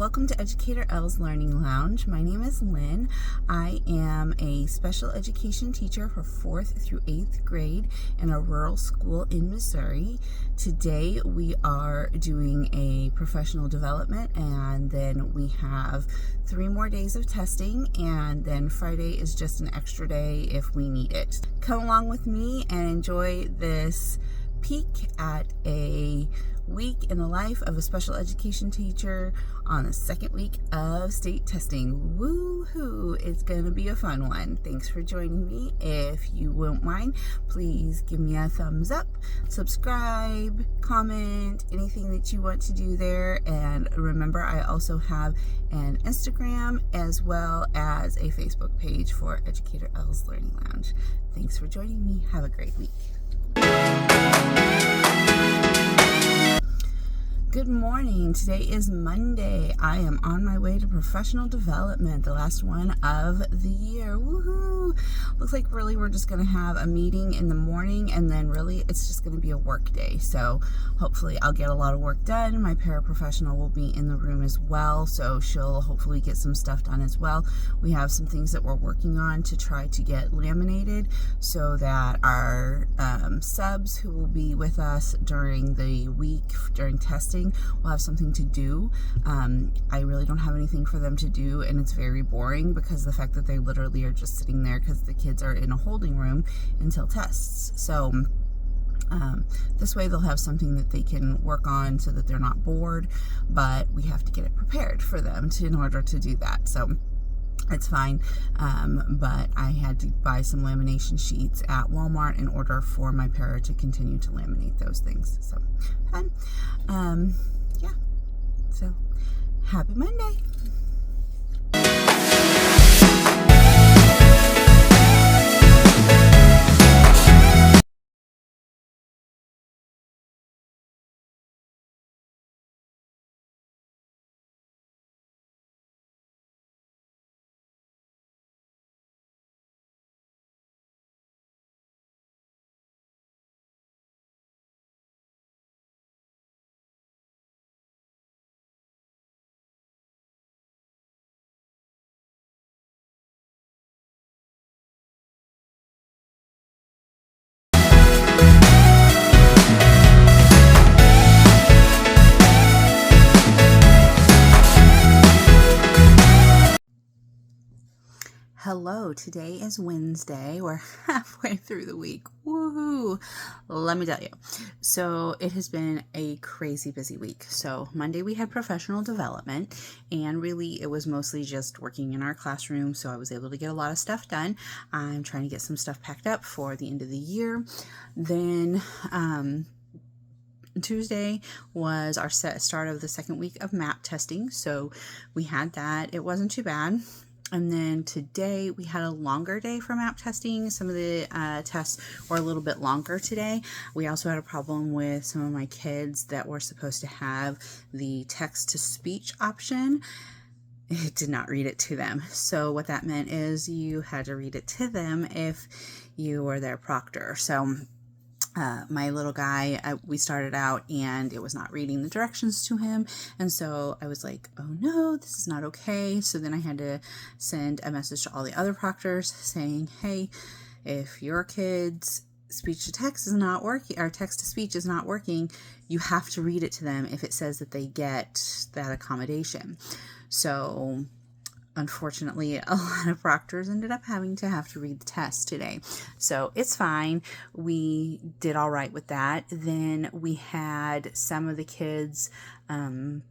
Welcome to Educator L's Learning Lounge. My name is Lynn. I am a special education teacher for 4th through 8th grade in a rural school in Missouri. Today we are doing a professional development, and then we have 3 more days of testing, and then Friday is just an extra day if we need it. Come along with me and enjoy this peek at a week in the life of a special education teacher on the second week of state testing. Woohoo! It's gonna be a fun one. Thanks for joining me. If you won't mind, please give me a thumbs up, subscribe, comment, anything that you want to do there. And remember, I also have an Instagram as well as a Facebook page for Educator L's Learning Lounge. Thanks for joining me. Have a great week. Good morning. Today is Monday. I am on my way to professional development, the last one of the year. Woohoo! Looks like really we're just going to have a meeting in the morning, and then really it's just going to be a work day. So hopefully I'll get a lot of work done. My paraprofessional will be in the room as well, so she'll hopefully get some stuff done as well. We have some things that we're working on to try to get laminated so that our subs who will be with us during the week during testing will have something to do. I really don't have anything for them to do, and it's very boring because the fact that they literally are just sitting there because the kids are in a holding room until tests. So this way they'll have something that they can work on so that they're not bored, but we have to get it prepared for them in order to do that. So it's fine, but I had to buy some lamination sheets at Walmart in order for my para to continue to laminate those things. So fun. Yeah, so happy Monday. Hello, today is Wednesday. We're halfway through the week. Woohoo! Let me tell you. So it has been a crazy busy week. So Monday we had professional development, and really it was mostly just working in our classroom. So I was able to get a lot of stuff done. I'm trying to get some stuff packed up for the end of the year. Then Tuesday was our start of the second week of MAP testing. So we had that. It wasn't too bad. And then today we had a longer day for MAP testing. Some of the tests were a little bit longer today. We also had a problem with some of my kids that were supposed to have the text-to-speech option. It did not read it to them. So what that meant is you had to read it to them if you were their proctor. So my little guy, we started out and it was not reading the directions to him. And so I was like, oh no, this is not okay. So then I had to send a message to all the other proctors saying, hey, if your kid's speech to text is not working, or text to speech is not working, you have to read it to them if it says that they get that accommodation. So unfortunately, a lot of proctors ended up having to read the test today. So it's fine. We did all right with that. Then we had some of the kids, it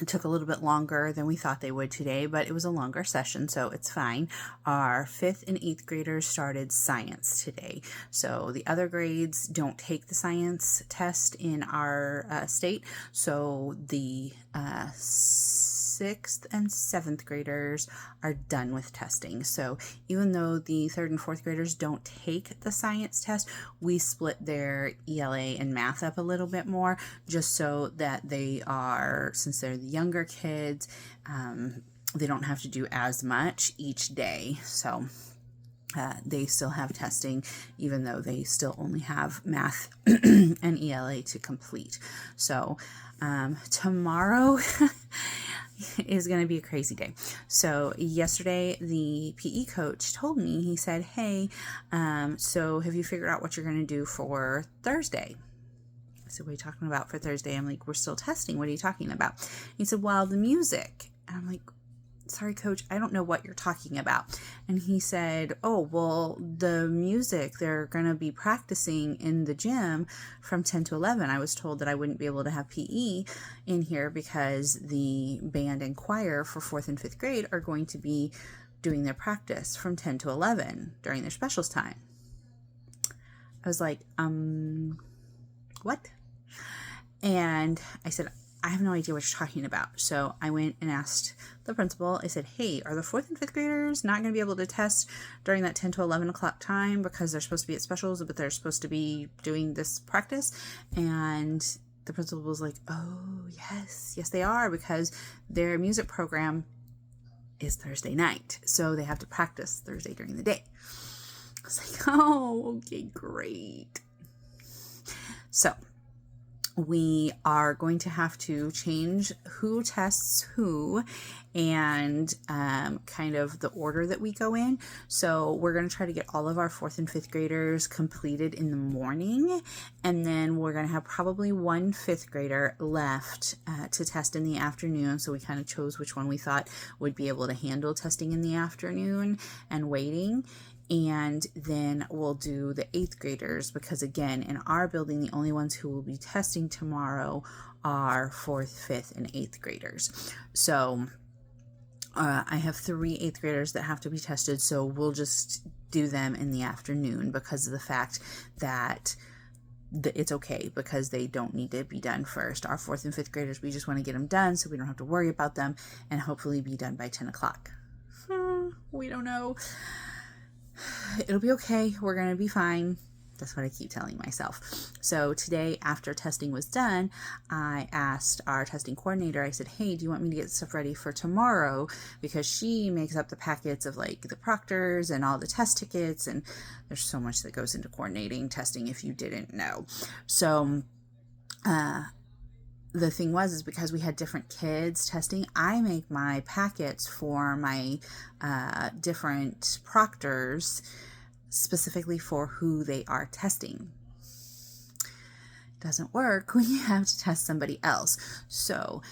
took a little bit longer than we thought they would today, but it was a longer session, so it's fine. Our 5th and 8th graders started science today. So the other grades don't take the science test in our state, so the 6th and 7th graders are done with testing. So even though the 3rd and 4th graders don't take the science test, we split their ELA and math up a little bit more, just so that they are, since they're the younger kids, they don't have to do as much each day. So they still have testing, even though they still only have math and ELA to complete. So tomorrow is going to be a crazy day. So yesterday, the PE coach told me, he said, hey, so have you figured out what you're going to do for Thursday? I said, what are you talking about for Thursday? I'm like, we're still testing. What are you talking about? He said, well, the music. And I'm like, sorry, coach, I don't know what you're talking about. And he said, oh, well, the music, they're going to be practicing in the gym from 10 to 11. I was told that I wouldn't be able to have PE in here because the band and choir for 4th and 5th grade are going to be doing their practice from 10 to 11 during their specials time. I was like, what? And I said, I have no idea what you're talking about. So I went and asked the principal. I said, hey, are the 4th and 5th graders not going to be able to test during that 10 to 11 o'clock time because they're supposed to be at specials, but they're supposed to be doing this practice? And the principal was like, oh, yes, they are, because their music program is Thursday night. So they have to practice Thursday during the day. I was like, oh, okay, great. So we are going to have to change who tests who and kind of the order that we go in. So we're going to try to get all of our 4th and 5th graders completed in the morning. And then we're going to have probably one 5th grader left to test in the afternoon. So we kind of chose which one we thought would be able to handle testing in the afternoon and waiting. And then we'll do the 8th graders, because again, in our building, the only ones who will be testing tomorrow are 4th, 5th, and 8th graders. So I have 3 8th graders that have to be tested. So we'll just do them in the afternoon because of the fact that it's okay, because they don't need to be done first. Our 4th and 5th graders, we just want to get them done so we don't have to worry about them and hopefully be done by 10 o'clock. We don't know. It'll be okay. We're going to be fine. That's what I keep telling myself. So today, after testing was done, I asked our testing coordinator, I said, hey, do you want me to get stuff ready for tomorrow? Because she makes up the packets of like the proctors and all the test tickets. And there's so much that goes into coordinating testing if you didn't know. So, the thing is because we had different kids testing, I make my packets for my different proctors specifically for who they are testing. Doesn't work when you have to test somebody else. So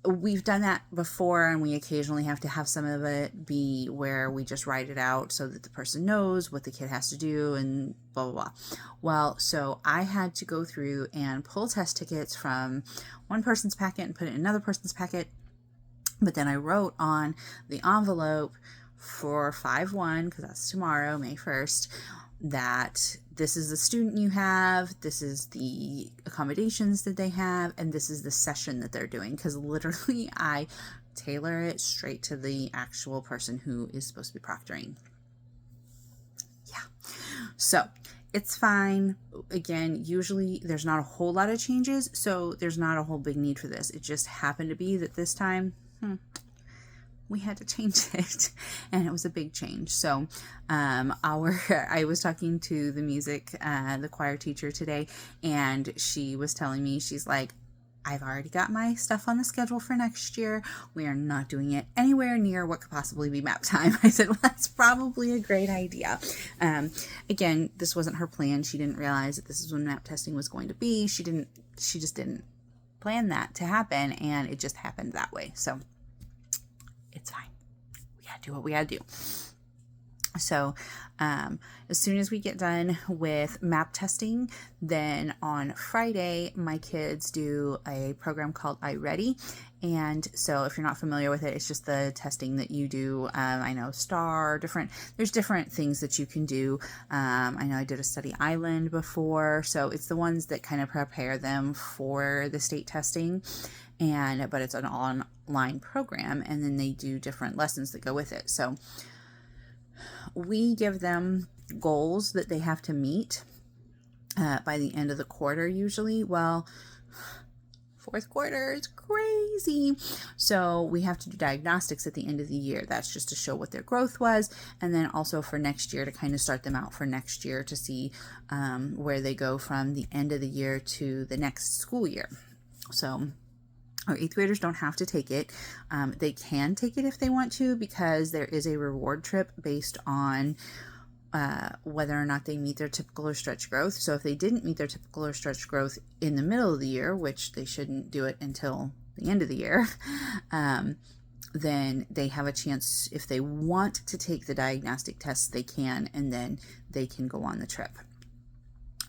we've done that before, and we occasionally have to have some of it be where we just write it out so that the person knows what the kid has to do and blah, blah, blah. Well, so I had to go through and pull test tickets from one person's packet and put it in another person's packet. But then I wrote on the envelope for 5/1, because that's tomorrow, May 1st, that this is the student you have, this is the accommodations that they have, and this is the session that they're doing, because literally I tailor it straight to the actual person who is supposed to be proctoring. Yeah. So it's fine. Again, usually there's not a whole lot of changes, so there's not a whole big need for this. It just happened to be that this time, we had to change it, and it was a big change. So I was talking to the music, the choir teacher today, and she was telling me, she's like, I've already got my stuff on the schedule for next year. We are not doing it anywhere near what could possibly be map time. I said, well, that's probably a great idea. Again, this wasn't her plan. She didn't realize that this is when map testing was going to be. She just didn't plan that to happen, and it just happened that way. So it's fine. We gotta do what we gotta do. So as soon as we get done with map testing, then on Friday, my kids do a program called iReady. And so if you're not familiar with it, it's just the testing that you do. I know STAR, there's different things that you can do. I know I did a study island before. So it's the ones that kind of prepare them for the state testing. But it's an online program, and then they do different lessons that go with it. So we give them goals that they have to meet by the end of the quarter usually. Well, fourth quarter is crazy. So we have to do diagnostics at the end of the year. That's just to show what their growth was. And then also for next year, to kind of start them out for next year to see where they go from the end of the year to the next school year. So or eighth graders don't have to take it. They can take it if they want to, because there is a reward trip based on whether or not they meet their typical or stretch growth. So if they didn't meet their typical or stretch growth in the middle of the year, which they shouldn't do it until the end of the year, then they have a chance, if they want to take the diagnostic tests, they can, and then they can go on the trip.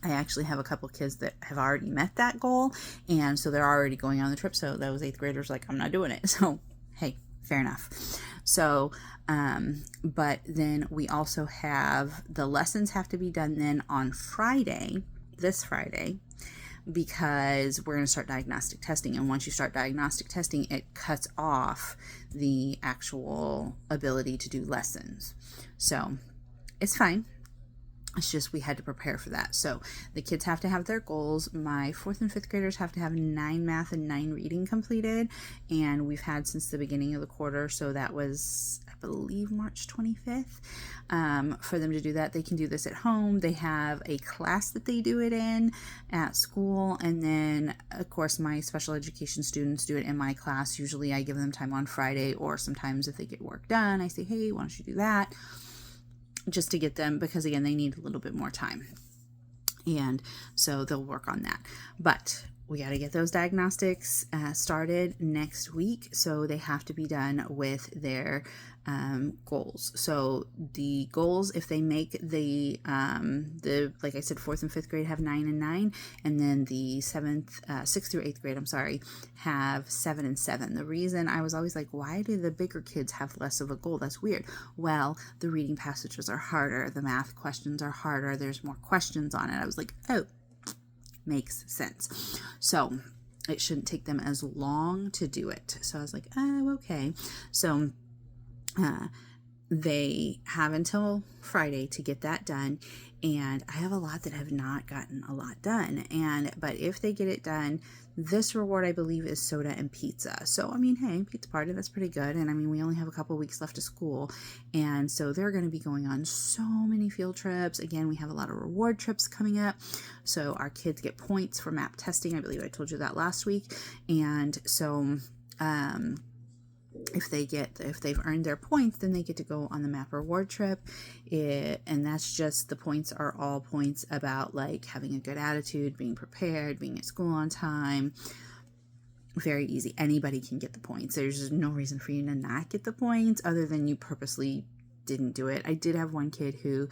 I actually have a couple kids that have already met that goal, and so they're already going on the trip. So those eighth graders like, I'm not doing it. So, hey, fair enough. So, but then we also have the lessons have to be done then on Friday, this Friday, because we're going to start diagnostic testing. And once you start diagnostic testing, it cuts off the actual ability to do lessons. So it's fine. It's just we had to prepare for that. So the kids have to have their goals. My 4th and 5th graders have to have 9 math and 9 reading completed. And we've had since the beginning of the quarter. So that was, I believe, March 25th. For them to do that, they can do this at home. They have a class that they do it in at school. And then, of course, my special education students do it in my class. Usually I give them time on Friday, or sometimes if they get work done, I say, hey, why don't you do that? Just to get them, because again, they need a little bit more time. And so they'll work on that. But we got to get those diagnostics started next week. So they have to be done with their goals. So the goals, if they make the like I said, 4th and 5th grade have 9 and 9, and then the 6th through 8th grade, have 7 and 7. The reason I was always like, why do the bigger kids have less of a goal? That's weird. Well, the reading passages are harder. The math questions are harder. There's more questions on it. I was like, oh, makes sense. So it shouldn't take them as long to do it. So I was like, oh, okay. So they have until Friday to get that done. And I have a lot that have not gotten a lot done. But if they get it done, this reward, I believe, is soda and pizza. So, I mean, hey, pizza party, that's pretty good. And I mean, we only have a couple weeks left of school. And so they're going to be going on so many field trips. Again, we have a lot of reward trips coming up. So our kids get points for MAP testing. I believe I told you that last week. And so, if they've earned their points, then they get to go on the MAP reward trip. And that's just, the points are all points about like having a good attitude, being prepared, being at school on time. Very easy. Anybody can get the points. There's just no reason for you to not get the points other than you purposely didn't do it. I did have one kid who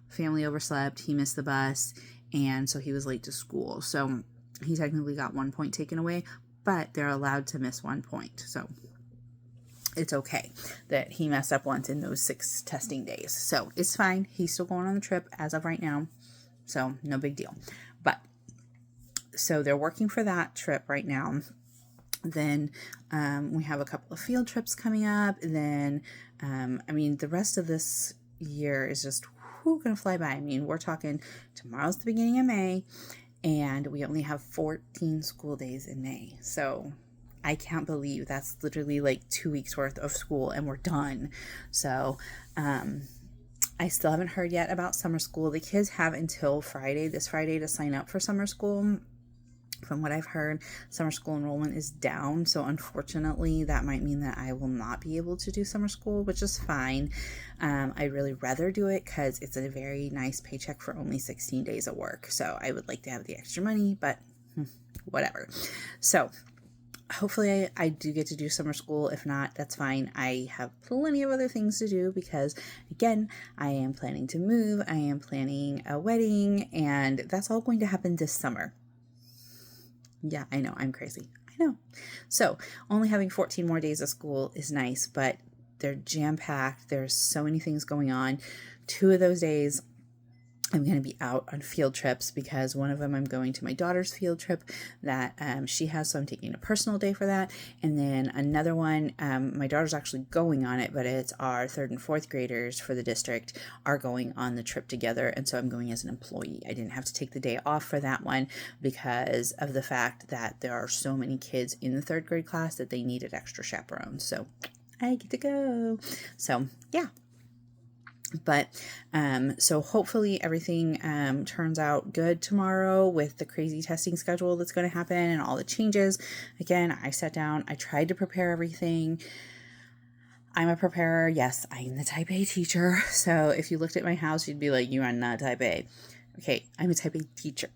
family overslept. He missed the bus, and so he was late to school. So he technically got 1 point taken away, but they're allowed to miss 1 point. So it's okay that he messed up once in those 6 testing days. So it's fine. He's still going on the trip as of right now. So no big deal. But so they're working for that trip right now. Then we have a couple of field trips coming up. And then, I mean, the rest of this year is just going to fly by. I mean, we're talking tomorrow's the beginning of May, and we only have 14 school days in May. So I can't believe that's literally like 2 weeks worth of school and we're done. So, I still haven't heard yet about summer school. The kids have until this Friday to sign up for summer school. From what I've heard, summer school enrollment is down. So unfortunately, that might mean that I will not be able to do summer school, which is fine. I'd really rather do it because it's a very nice paycheck for only 16 days of work. So I would like to have the extra money, but whatever. So hopefully I do get to do summer school. If not, that's fine. I have plenty of other things to do because, again, I am planning to move. I am planning a wedding, and that's all going to happen this summer. Yeah, I know. I'm crazy. I know. So only having 14 more days of school is nice, but they're jam-packed. There's so many things going on. 2 of those days I'm going to be out on field trips because one of them I'm going to my daughter's field trip that she has, so I'm taking a personal day for that. And then another one, my daughter's actually going on it, but it's our 3rd and 4th graders for the district are going on the trip together. And so I'm going as an employee. I didn't have to take the day off for that one because of the fact that there are so many kids in the 3rd grade class that they needed extra chaperones. So I get to go. So yeah. But so hopefully everything turns out good tomorrow with the crazy testing schedule that's going to happen and all the changes. Again, I sat down, I tried to prepare everything. I'm a preparer. Yes, I'm the type A teacher. So if you looked at my house, you'd be like, you are not type A. Okay, I'm a type A teacher.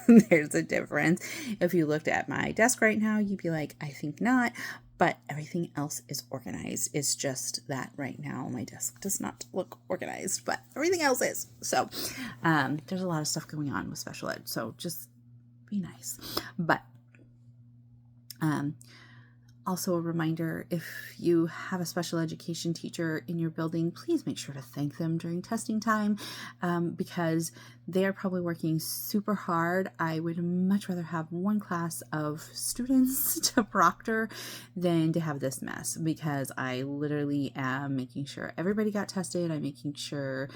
There's a difference. If you looked at my desk right now, you'd be like, I think not. But everything else is organized. It's just that right now my desk does not look organized, but everything else is. So there's a lot of stuff going on with special ed. So just be nice. But also a reminder, if you have a special education teacher in your building, please make sure to thank them during testing time because they are probably working super hard. I would much rather have one class of students to proctor than to have this mess, because I literally am making sure everybody got tested. I'm making sure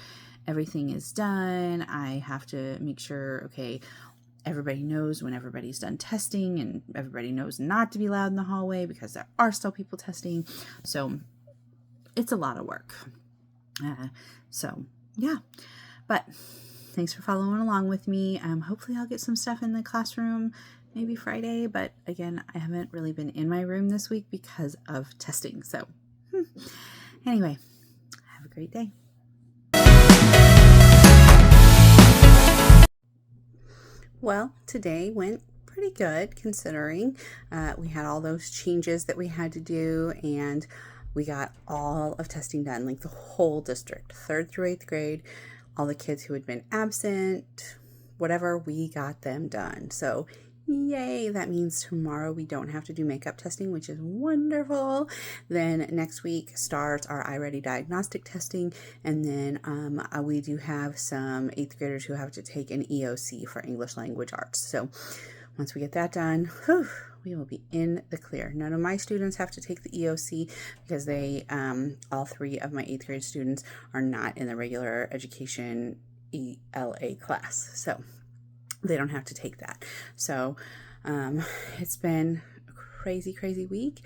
everything is done. I have to make sure, okay, everybody knows when everybody's done testing, and everybody knows not to be loud in the hallway because there are still people testing. So it's a lot of work. So yeah, but thanks for following along with me. Hopefully I'll get some stuff in the classroom maybe Friday, but again, I haven't really been in my room this week because of testing. So anyway, have a great day. Well, today went pretty good considering we had all those changes that we had to do, and we got all of testing done, like the whole district, 3rd through 8th grade, all the kids who had been absent, whatever, we got them done. So yay, that means tomorrow we don't have to do makeup testing, which is wonderful. Then next week starts our iReady diagnostic testing, and then we do have some 8th graders who have to take an EOC for English Language Arts. So once we get that done, we will be in the clear. None of my students have to take the EOC because they, all 3 of my 8th grade students are not in the regular education ELA class. So they don't have to take that. So it's been a crazy week.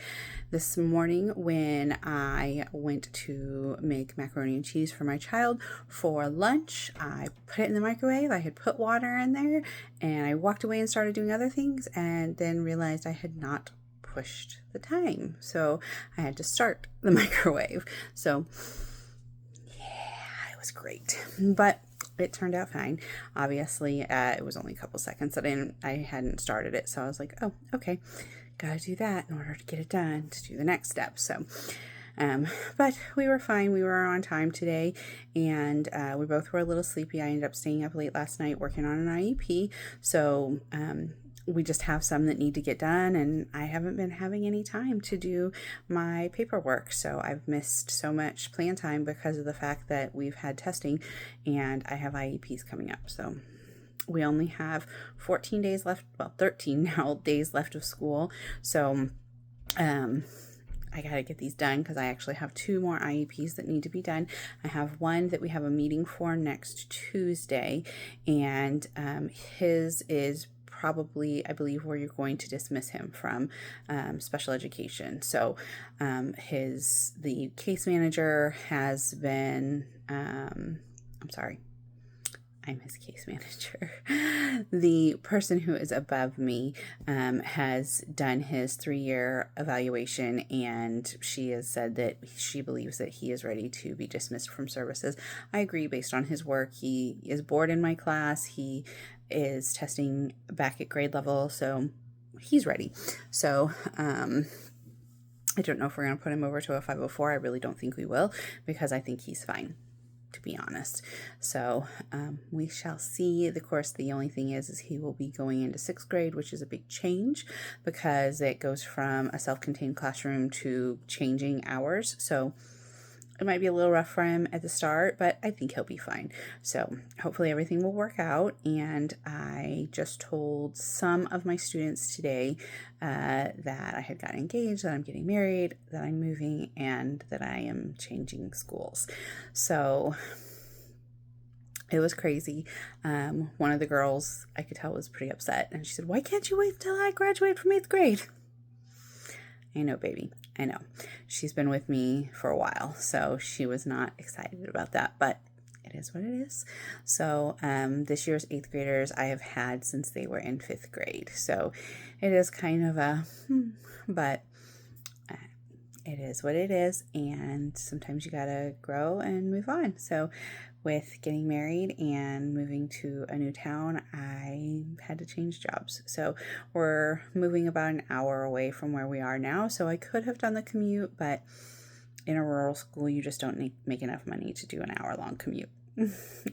This morning when I went to make macaroni and cheese for my child for lunch, I put it in the microwave. I had put water in there, and I walked away and started doing other things, and then realized I had not pushed the time. So I had to start the microwave. So yeah, it was great. But it turned out fine. Obviously, it was only a couple seconds that I hadn't started it. So I was like, oh, okay, gotta do that in order to get it done to do the next step. So, but we were fine. We were on time today, and we both were a little sleepy. I ended up staying up late last night working on an IEP. So, we just have some that need to get done, and I haven't been having any time to do my paperwork. So I've missed so much plan time because of the fact that we've had testing and I have IEPs coming up. So we only have 14 days left, well, 13 now days left of school. So I got to get these done because I actually have 2 more IEPs that need to be done. I have one that we have a meeting for next Tuesday, and his is probably, I believe, where you're going to dismiss him from special education. So the case manager has been, I'm his case manager. The person who is above me has done his 3-year evaluation, and she has said that she believes that he is ready to be dismissed from services. I agree based on his work. He is bored in my class. He is testing back at grade level, so he's ready. So I don't know if we're going to put him over to a 504. I really don't think we will, because I think he's fine, to be honest. So we shall see. Of course, the only thing is he will be going into 6th grade, which is a big change because it goes from a self-contained classroom to changing hours. So it might be a little rough for him at the start, but I think he'll be fine. So hopefully everything will work out. And I just told some of my students today that I had gotten engaged, that I'm getting married, that I'm moving, and that I am changing schools. So it was crazy. One of the girls, I could tell, was pretty upset. And she said, why can't you wait until I graduate from 8th grade? I know, baby. I know. She's been with me for a while, so she was not excited about that, but it is what it is. So this year's 8th graders I have had since they were in 5th grade. So it is kind of a, but it is what it is. And sometimes you gotta grow and move on. So with getting married and moving to a new town, I had to change jobs. So we're moving about an hour away from where we are now. So I could have done the commute, but in a rural school, you just don't make enough money to do an hour-long commute.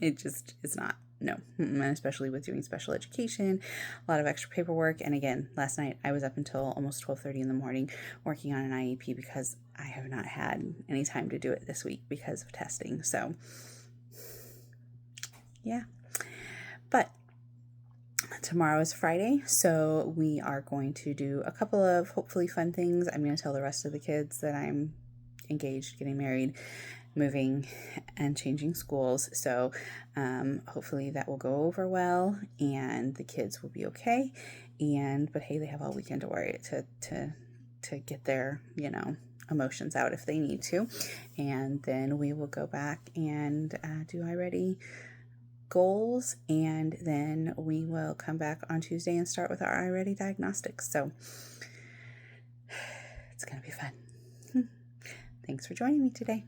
It just is not. No, and especially with doing special education, a lot of extra paperwork. And again, last night I was up until almost 12:30 in the morning working on an IEP because I have not had any time to do it this week because of testing. So yeah, but tomorrow is Friday, so we are going to do a couple of hopefully fun things. I'm going to tell the rest of the kids that I'm engaged, getting married, moving, and changing schools. So hopefully that will go over well and the kids will be okay. But hey, they have all weekend to worry to get their, emotions out if they need to. And then we will go back and do iReady goals, and then we will come back on Tuesday and start with our iReady diagnostics. So it's going to be fun. Thanks for joining me today.